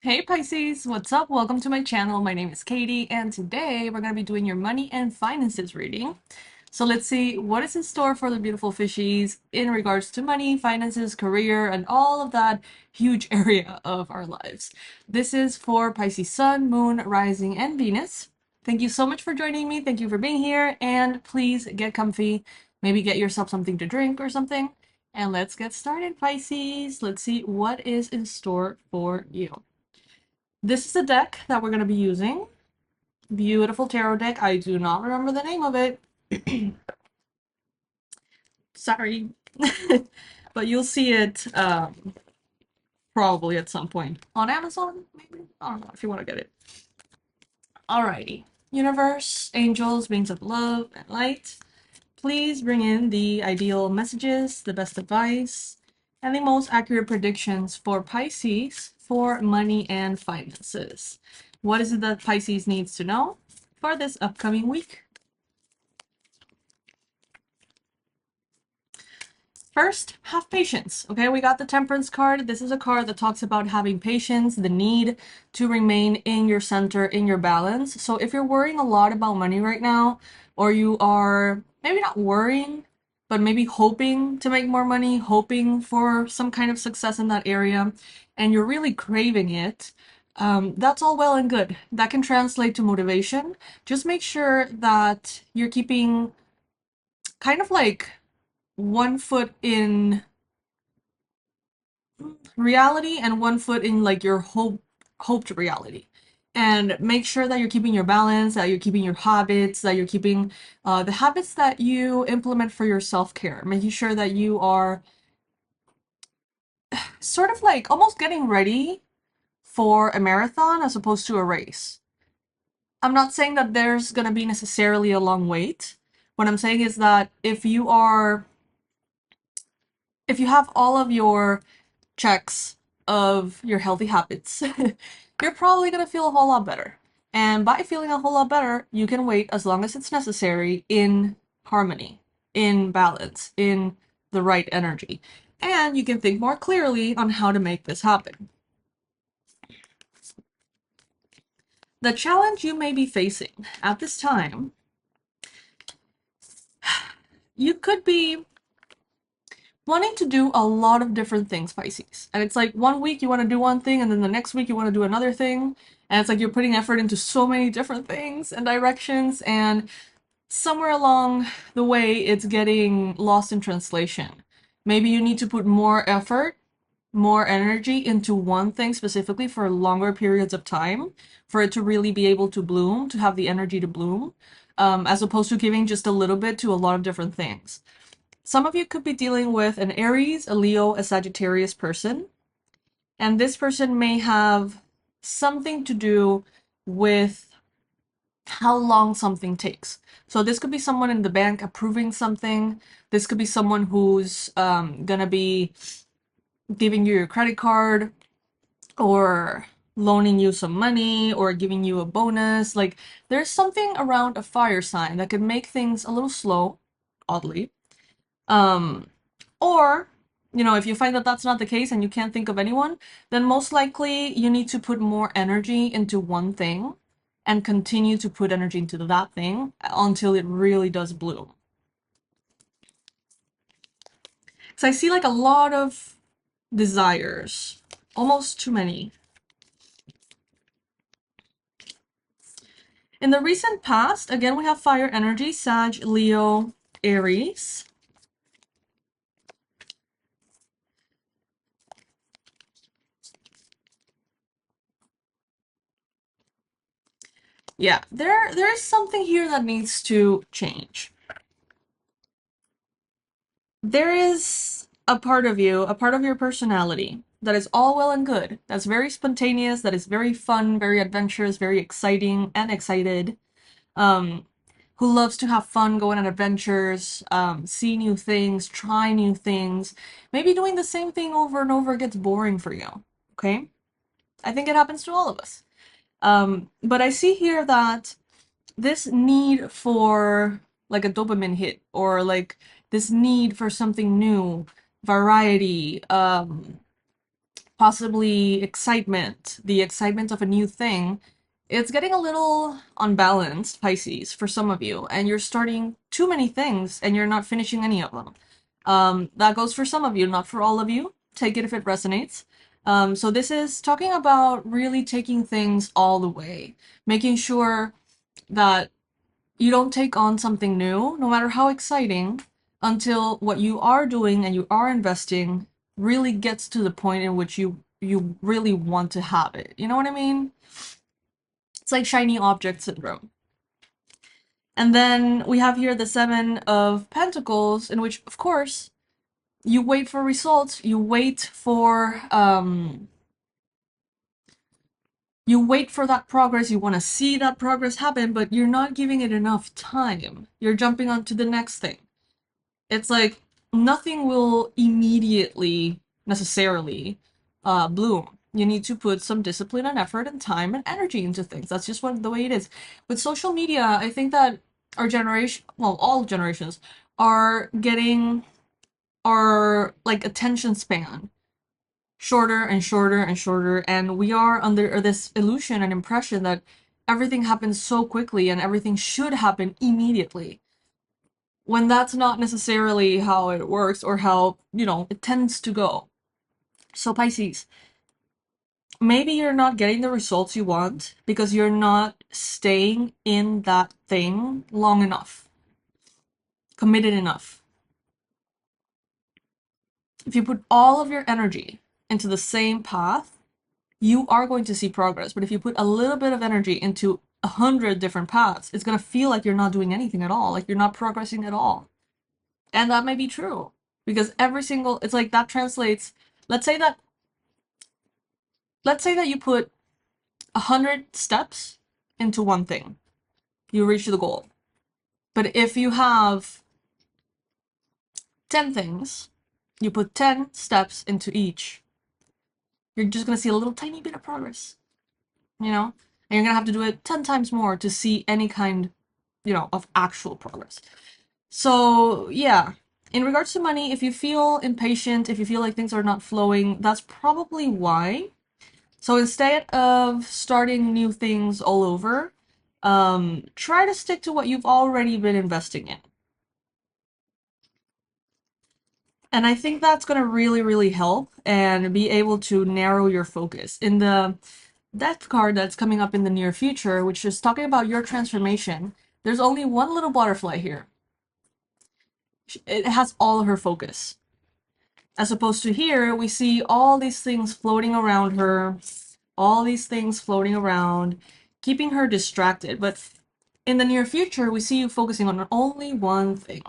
Hey Pisces, what's up? Welcome to my channel. My name is Katie, and today we're going to be doing your money and finances reading. So let's see what is in store for the beautiful fishies in regards to money, finances, career, and all of that huge area of our lives. This is for Pisces Sun, Moon, Rising, and Venus. Thank you so much for joining me. Thank you for being here, and please get comfy. Maybe get yourself something to drink or something. And let's get started, Pisces. Let's see what is in store for you. This is the deck that we're going to be using. Beautiful tarot deck. I do not remember the name of it. Sorry. But you'll see it probably at some point. On Amazon, maybe? I don't know if you want to get it. Alrighty. Universe, angels, beings of love and light. Please bring in the ideal messages, the best advice, and the most accurate predictions for Pisces for money and finances. What is it that Pisces needs to know for this upcoming week? First, have patience. Okay, we got the Temperance card. This is a card that talks about having patience, the need to remain in your center, in your balance. So if you're worrying a lot about money right now, or you are maybe not worrying, but maybe hoping to make more money, hoping for some kind of success in that area, and you're really craving it, that's all well and good. That can translate to motivation. Just make sure that you're keeping kind of like one foot in reality and one foot in like your hoped reality, and make sure that you're keeping your balance, that you're keeping your habits, that you're keeping the habits that you implement for your self-care, making sure that you are sort of like almost getting ready for a marathon as opposed to a race. I'm not saying that there's gonna be necessarily a long wait. What I'm saying is that if you have all of your checks of your healthy habits, you're probably gonna feel a whole lot better. And by feeling a whole lot better, you can wait as long as it's necessary in harmony, in balance, in the right energy. And you can think more clearly on how to make this happen. The challenge you may be facing at this time, you could be wanting to do a lot of different things, Pisces. And it's like one week you want to do one thing, and then the next week you want to do another thing. And it's like you're putting effort into so many different things and directions, and somewhere along the way it's getting lost in translation. Maybe you need to put more effort, more energy into one thing specifically for longer periods of time for it to really be able to bloom, to have the energy to bloom, as opposed to giving just a little bit to a lot of different things. Some of you could be dealing with an Aries, a Leo, a Sagittarius person, and this person may have something to do with how long something takes. So this could be someone in the bank approving something. This could be someone who's gonna be giving you your credit card or loaning you some money or giving you a bonus. Like there's something around a fire sign that could make things a little slow, oddly. Um, or, if you find that that's not the case and you can't think of anyone, then most likely you need to put more energy into one thing and continue to put energy into that thing until it really does bloom. So I see like a lot of desires, almost too many. In the recent past, again, we have fire energy, Sag, Leo, Aries. Yeah, there is something here that needs to change. There is a part of you, a part of your personality that is all well and good, that's very spontaneous, that is very fun, very adventurous, very exciting and excited, um, who loves to have fun, go on adventures, see new things, try new things. Maybe doing the same thing over and over gets boring for you, okay? I think it happens to all of us. But I see here that this need for like a dopamine hit, or like this need for something new, variety, possibly excitement, the excitement of a new thing, it's getting a little unbalanced, Pisces, for some of you, and you're starting too many things and you're not finishing any of them. That goes for some of you, not for all of you. Take it if it resonates. So this is talking about really taking things all the way, making sure that you don't take on something new, no matter how exciting, until what you are doing and you are investing really gets to the point in which you really want to have it. You know what I mean? It's like shiny object syndrome. And then we have here the Seven of Pentacles, in which, of course, you wait for results, you wait for that progress, you want to see that progress happen, but you're not giving it enough time. You're jumping on to the next thing. It's like nothing will immediately necessarily bloom. You need to put some discipline and effort and time and energy into things. That's just the way it is. With social media, I think that our generation, well, all generations, are getting our like attention span shorter and shorter and shorter, and we are under this illusion and impression that everything happens so quickly and everything should happen immediately, when that's not necessarily how it works or how, it tends to go. So Pisces, maybe you're not getting the results you want because you're not staying in that thing long enough, committed enough. If you put all of your energy into the same path, you are going to see progress. But if you put a little bit of energy into 100 different paths, it's going to feel like you're not doing anything at all, like you're not progressing at all. And that may be true because it's like that translates. Let's say that let's say that you put 100 steps into one thing, you reach the goal. But if you have 10 things, you put 10 steps into each, you're just gonna see a little tiny bit of progress, you know? And you're gonna have to do it 10 times more to see any kind, of actual progress. So, yeah. In regards to money, if you feel impatient, if you feel like things are not flowing, that's probably why. So instead of starting new things all over, try to stick to what you've already been investing in. And I think that's going to really, really help and be able to narrow your focus. In the death card that's coming up in the near future, which is talking about your transformation, there's only one little butterfly here. It has all of her focus. As opposed to here, we see all these things floating around her, all these things floating around, keeping her distracted. But in the near future, we see you focusing on only one thing.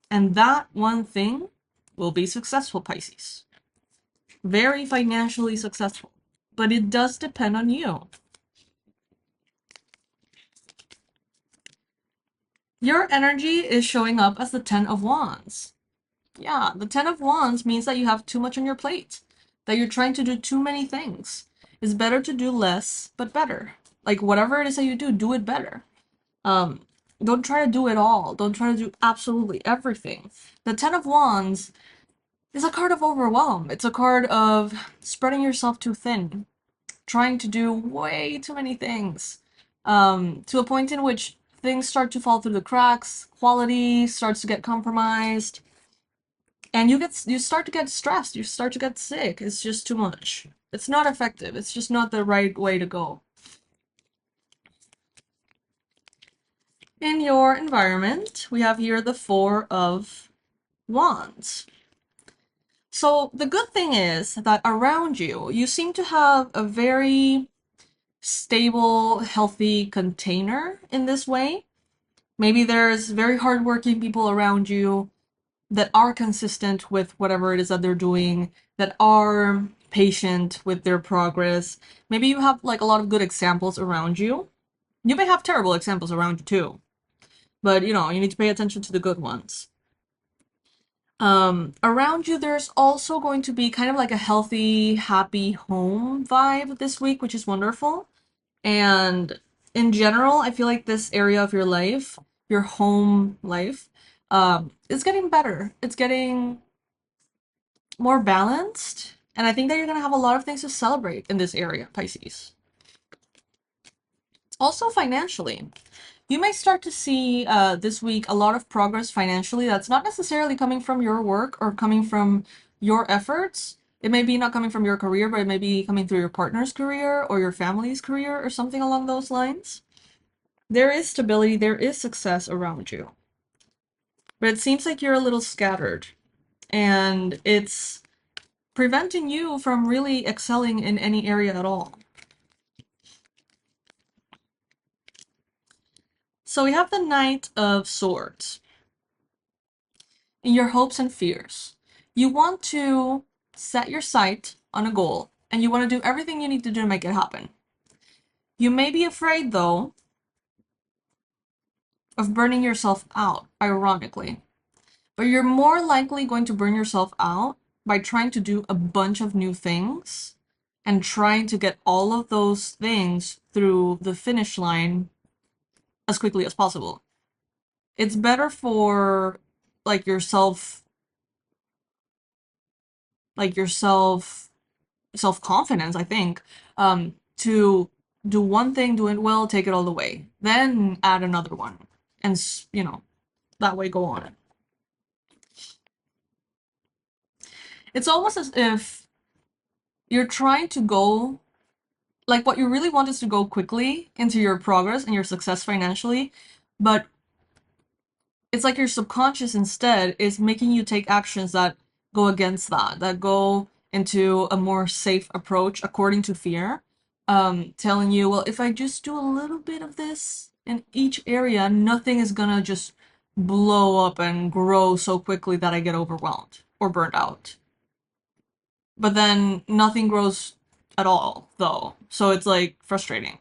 And that one thing will be successful, Pisces. Very financially successful. But it does depend on you. Your energy is showing up as the Ten of Wands. Yeah, the Ten of Wands means that you have too much on your plate, that you're trying to do too many things. It's better to do less, but better. Like, whatever it is that you do it better. Um, don't try to do it all. Don't try to do absolutely everything. The Ten of Wands is a card of overwhelm. It's a card of spreading yourself too thin, trying to do way too many things, to a point in which things start to fall through the cracks, quality starts to get compromised, and you start to get stressed, you start to get sick. It's just too much. It's not effective. It's just not the right way to go. In your environment, we have here the Four of Wands. So the good thing is that around you, you seem to have a very stable, healthy container in this way. Maybe there's very hardworking people around you that are consistent with whatever it is that they're doing, that are patient with their progress. Maybe you have like a lot of good examples around you. You may have terrible examples around you too, but you need to pay attention to the good ones. Around you, there's also going to be kind of like a healthy, happy home vibe this week, which is wonderful. And in general, I feel like this area of your life, your home life, is getting better. It's getting more balanced And I think that you're going to have a lot of things to celebrate in this area, Pisces. Also, financially, you may start to see this week a lot of progress financially that's not necessarily coming from your work or coming from your efforts. It may be not coming from your career, but it may be coming through your partner's career or your family's career or something along those lines. There is stability, there is success around you. But it seems like you're a little scattered, and it's preventing you from really excelling in any area at all. So we have the Knight of Swords. In your hopes and fears, you want to set your sight on a goal, and you want to do everything you need to do to make it happen. You may be afraid, though, of burning yourself out, ironically. But you're more likely going to burn yourself out by trying to do a bunch of new things and trying to get all of those things through the finish line as quickly as possible. It's better for like yourself, self-confidence, I think, to do one thing, do it well, take it all the way, then add another one, and that way go on. It's almost as if you're trying to go, like what you really want is to go quickly into your progress and your success financially, but it's like your subconscious instead is making you take actions that go against that go into a more safe approach according to fear, telling you, well, if I just do a little bit of this in each area, nothing is gonna just blow up and grow so quickly that I get overwhelmed or burnt out. But then nothing grows at all, though. So it's like frustrating.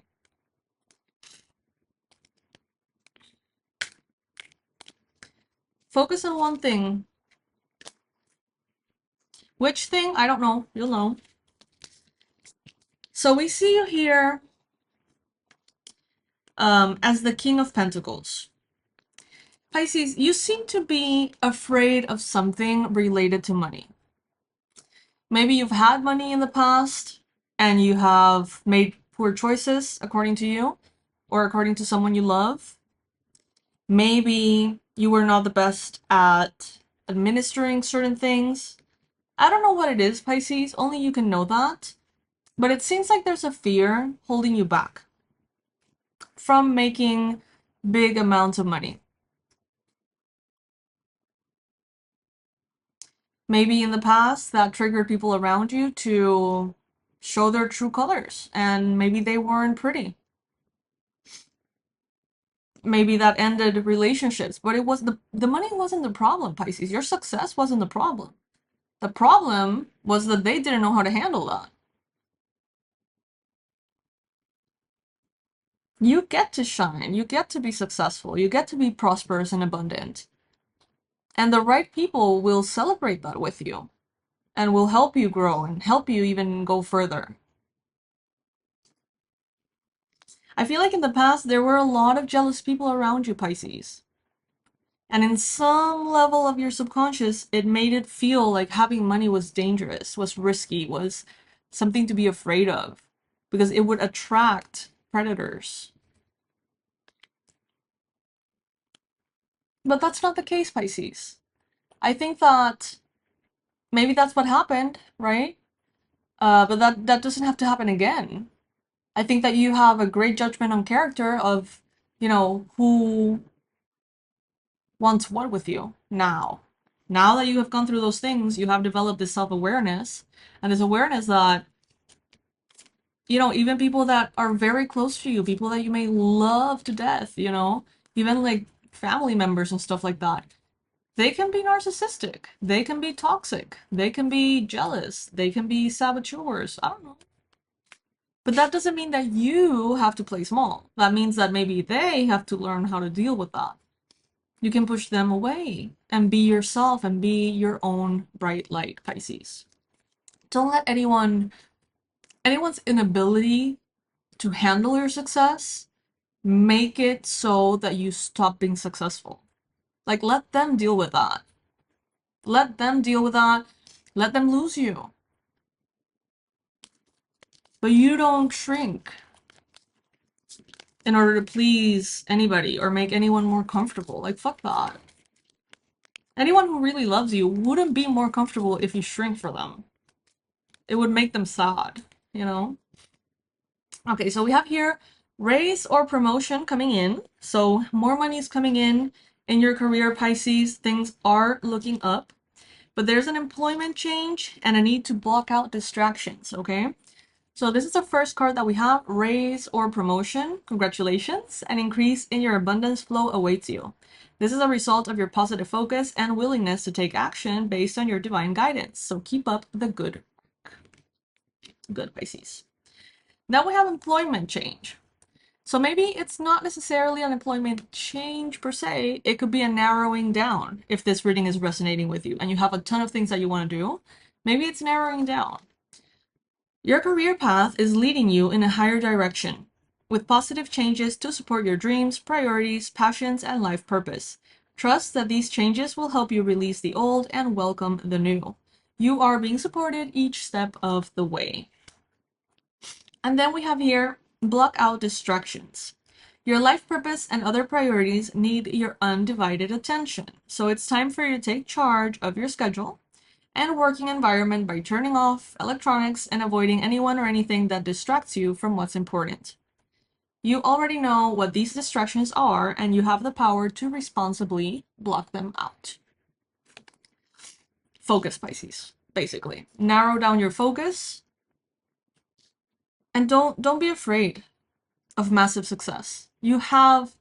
Focus on one thing. Which thing? I don't know. You'll know. So we see you here as the King of Pentacles. Pisces, you seem to be afraid of something related to money. Maybe you've had money in the past and you have made poor choices according to you or according to someone you love. Maybe you were not the best at administering certain things. I don't know what it is, Pisces, only you can know that. But it seems like there's a fear holding you back from making big amounts of money. Maybe in the past that triggered people around you to show their true colors, and maybe they weren't pretty. Maybe that ended relationships, but it was the money wasn't the problem, Pisces. Your success wasn't the problem. The problem was that they didn't know how to handle that. You get to shine, you get to be successful, you get to be prosperous and abundant. And the right people will celebrate that with you and will help you grow and help you even go further. I feel like in the past there were a lot of jealous people around you, Pisces. And in some level of your subconscious, it made it feel like having money was dangerous, was risky, was something to be afraid of, because it would attract predators. But that's not the case, Pisces. I think that maybe that's what happened, right? But that doesn't have to happen again. I think that you have a great judgment on character of, who wants what with you now. Now that you have gone through those things, you have developed this self-awareness and this awareness that, even people that are very close to you, people that you may love to death, even like family members and stuff like that, they can be narcissistic, they can be toxic, they can be jealous, they can be saboteurs. I don't know. But that doesn't mean that you have to play small. That means that maybe they have to learn how to deal with that. You can push them away and be yourself and be your own bright light, Pisces. Don't let anyone's inability to handle your success make it so that you stop being successful. Like, let them deal with that. Let them deal with that. Let them lose you. but you don't shrink in order to please anybody or make anyone more comfortable. Like, fuck that. Anyone who really loves you wouldn't be more comfortable if you shrink for them. It would make them sad, you know? Okay, so we have here raise or promotion coming in. So more money is coming in your career, Pisces. Things are looking up. But there's an employment change and a need to block out distractions, okay? So this is the first card that we have, raise or promotion. Congratulations. An increase in your abundance flow awaits you. This is a result of your positive focus and willingness to take action based on your divine guidance. So keep up the good Pisces. Now we have employment change. So maybe it's not necessarily an employment change per se. It could be a narrowing down if this reading is resonating with you and you have a ton of things that you want to do. Maybe it's narrowing down. Your career path is leading you in a higher direction, with positive changes to support your dreams, priorities, passions, and life purpose. Trust that these changes will help you release the old and welcome the new. You are being supported each step of the way. And then we have here, block out distractions. Your life purpose and other priorities need your undivided attention. So it's time for you to take charge of your schedule and working environment by turning off electronics and avoiding anyone or anything that distracts you from what's important. You already know what these distractions are, and you have the power to responsibly block them out. Focus, Pisces, basically. Narrow down your focus, and don't be afraid of massive success. You have,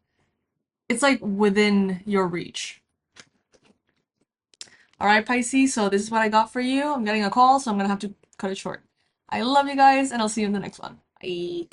it's like within your reach. All right, Pisces, so this is what I got for you. I'm getting a call, so I'm gonna have to cut it short. I love you guys, and I'll see you in the next one. Bye.